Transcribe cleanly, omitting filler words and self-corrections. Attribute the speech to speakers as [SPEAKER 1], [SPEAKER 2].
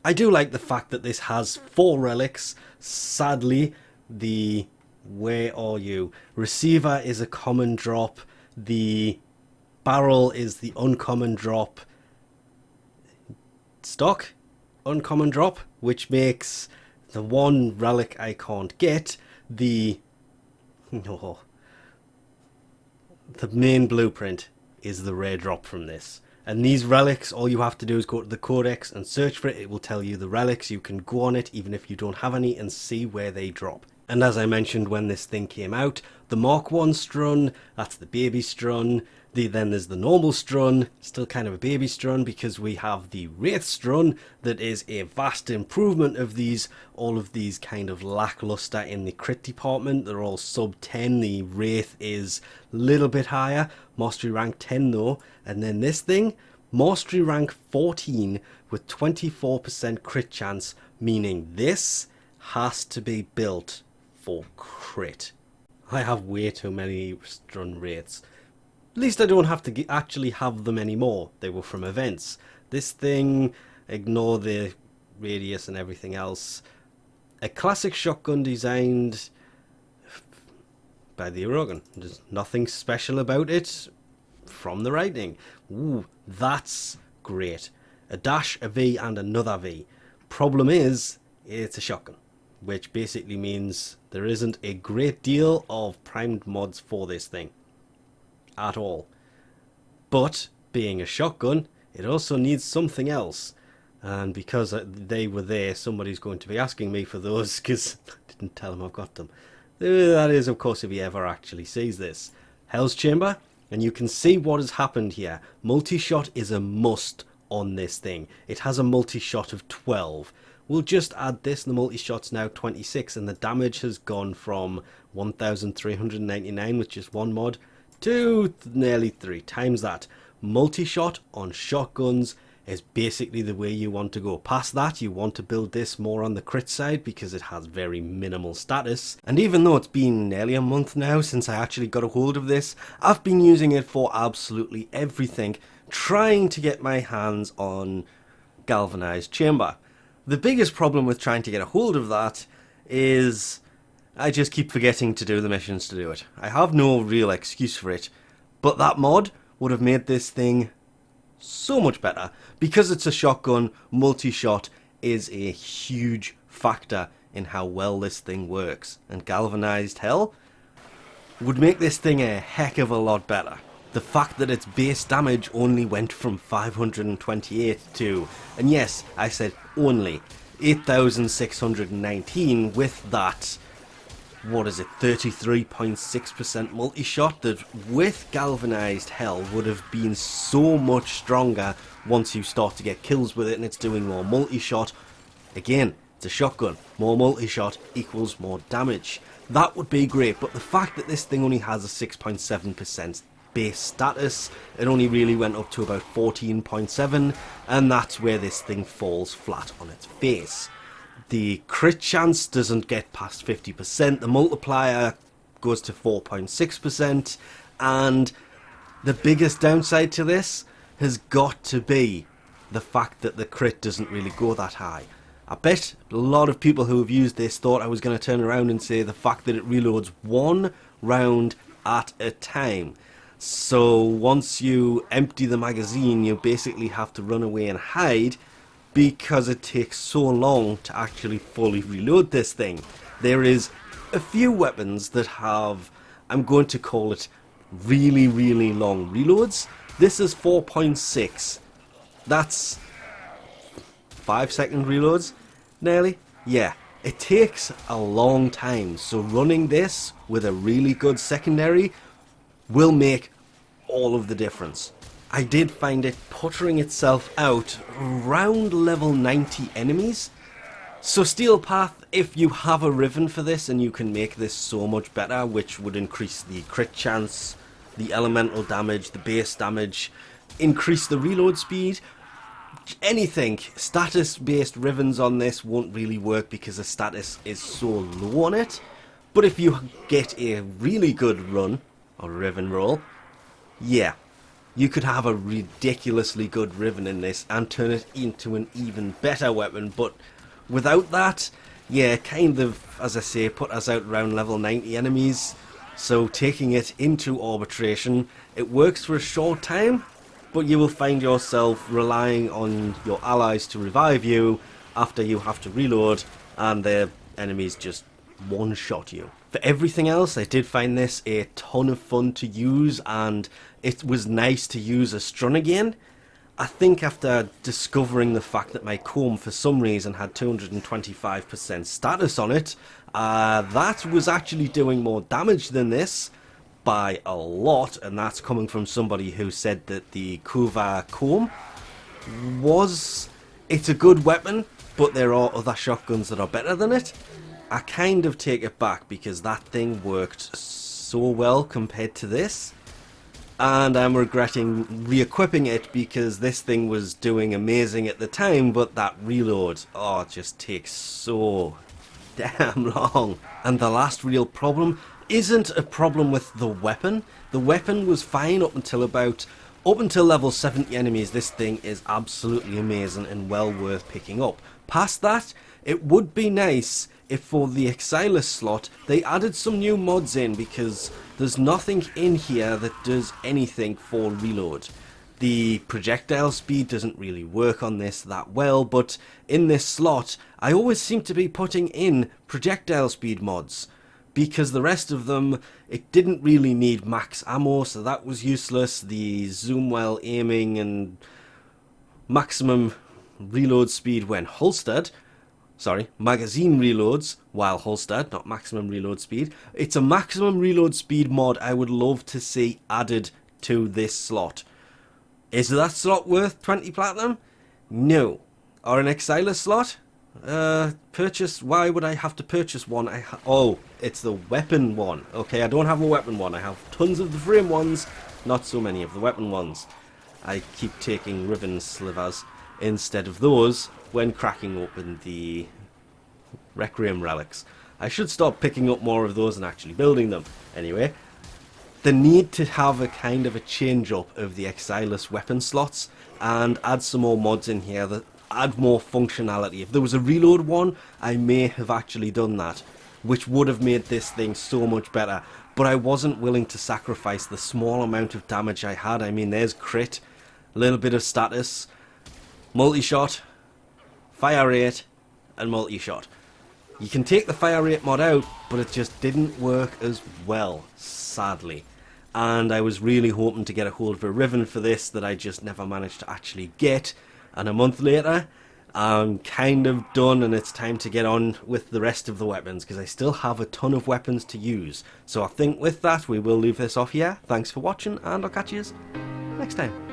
[SPEAKER 1] I do like the fact that this has 4 relics. Sadly, the where are you? Receiver is a common drop. The barrel is the uncommon drop. Stock, uncommon drop, which makes the one relic I can't get, the no, the main blueprint is the rare drop from this. And these relics, all you have to do is go to the codex and search for it. It will tell you the relics. You can go on it even if you don't have any and see where they drop. And as I mentioned when this thing came out, the Mark 1 Strun, that's the baby Strun. Then there's the normal Strun, still kind of a baby Strun because we have the Wraith Strun that is a vast improvement of these. All of these kind of lackluster in the crit department. They're all sub 10. The Wraith is a little bit higher. Mastery rank 10 though. And then this thing, Mastery rank 14 with 24% crit chance, meaning this has to be built for crit. I have way too many Strun Wraiths. At least I don't have to actually have them anymore. They were from events. This thing, ignore the radius and everything else. A classic shotgun designed by the Orogan. There's nothing special about it from the writing. Ooh, that's great. A dash, a V and another V. Problem is, it's a shotgun, which basically means there isn't a great deal of primed mods for this thing at all. But being a shotgun, it also needs something else, and because they were there, somebody's going to be asking me for those because I didn't tell him I've got them. That is, of course, if he ever actually sees this. Hell's Chamber, and you can see what has happened here. Multi-shot is a must on this thing. It has a multi-shot of 12. We'll just add this, the multi-shot's now 26, and the damage has gone from 1,399 with just one mod to nearly 3 times that. Multi-shot on shotguns is basically the way you want to go. Past that, you want to build this more on the crit side because it has very minimal status. And even though it's been nearly a month now since I actually got a hold of this, I've been using it for absolutely everything, trying to get my hands on Galvanized Chamber. The biggest problem with trying to get a hold of that is I just keep forgetting to do the missions to do it. I have no real excuse for it, but that mod would have made this thing so much better. Because it's a shotgun, multi-shot is a huge factor in how well this thing works, and Galvanized Hell would make this thing a heck of a lot better. The fact that its base damage only went from 528 to, and yes, I said only, 8,619 with that, what is it, 33.6% multi-shot that with Galvanized Hell would have been so much stronger once you start to get kills with it and it's doing more multi-shot. Again, it's a shotgun. More multi-shot equals more damage. That would be great, but the fact that this thing only has a 6.7% base status, it only really went up to about 14.7, and that's where this thing falls flat on its face. The crit chance doesn't get past 50%, the multiplier goes to 4.6%, and the biggest downside to this has got to be the fact that the crit doesn't really go that high. I bet a lot of people who have used this thought I was going to turn around and say the fact that it reloads 1 round at a time. So once you empty the magazine, you basically have to run away and hide, because it takes so long to actually fully reload this thing. There is a few weapons that have, I'm going to call it, really long reloads. This is 4.6. That's 5-second reloads, nearly. Yeah, it takes a long time, so running this with a really good secondary will make all of the difference. I did find it puttering itself out around level 90 enemies. So Steel Path, if you have a riven for this and you can make this so much better, which would increase the crit chance, the elemental damage, the base damage, increase the reload speed, anything, status based rivens on this won't really work because the status is so low on it. But if you get a really good run or riven roll, yeah, You could have a ridiculously good riven in this and turn it into an even better weapon, but without that, yeah, kind of, as I say, put us out around level 90 enemies. So taking it into arbitration, it works for a short time, but you will find yourself relying on your allies to revive you after you have to reload, and their enemies just one-shot you. For everything else, I did find this a ton of fun to use, and it was nice to use a Strun again. I think after discovering the fact that my comb for some reason had 225% status on it, that was actually doing more damage than this by a lot, and that's coming from somebody who said that the Kuva comb it's a good weapon, but there are other shotguns that are better than it. I kind of take it back because that thing worked so well compared to this. And I'm regretting re-equipping it because this thing was doing amazing at the time, but that reload, oh, it just takes so damn long. And the last real problem isn't a problem with the weapon. The weapon was fine up until level 70 enemies. This thing is absolutely amazing and well worth picking up. Past that, it would be nice if for the Exilus slot they added some new mods in, because there's nothing in here that does anything for reload. The projectile speed doesn't really work on this that well, but in this slot I always seem to be putting in projectile speed mods, because the rest of them, it didn't really need max ammo, so that was useless. The zoom while aiming and maximum reload speed when holstered, magazine reloads while holstered, not maximum reload speed. It's a maximum reload speed mod I would love to see added to this slot. Is that slot worth 20 platinum? No. Or an Exilus slot? Purchase, why would I have to purchase one? Oh, it's the weapon one. Okay, I don't have a weapon one. I have tons of the frame ones, not so many of the weapon ones. I keep taking riven slivers instead of those when cracking open the Requiem relics. I should stop picking up more of those and actually building them. Anyway, the need to have a kind of a change up of the Exilus weapon slots and add some more mods in here that add more functionality. If there was a reload one, I may have actually done that, which would have made this thing so much better, but I wasn't willing to sacrifice the small amount of damage I had. I mean, there's crit, a little bit of status, multi-shot, fire rate, and multi-shot. You can take the fire rate mod out, but it just didn't work as well, sadly. And I was really hoping to get a hold of a riven for this that I just never managed to actually get. And a month later, I'm kind of done, and it's time to get on with the rest of the weapons, because I still have a ton of weapons to use. So I think with that, we will leave this off here. Thanks for watching, and I'll catch you next time.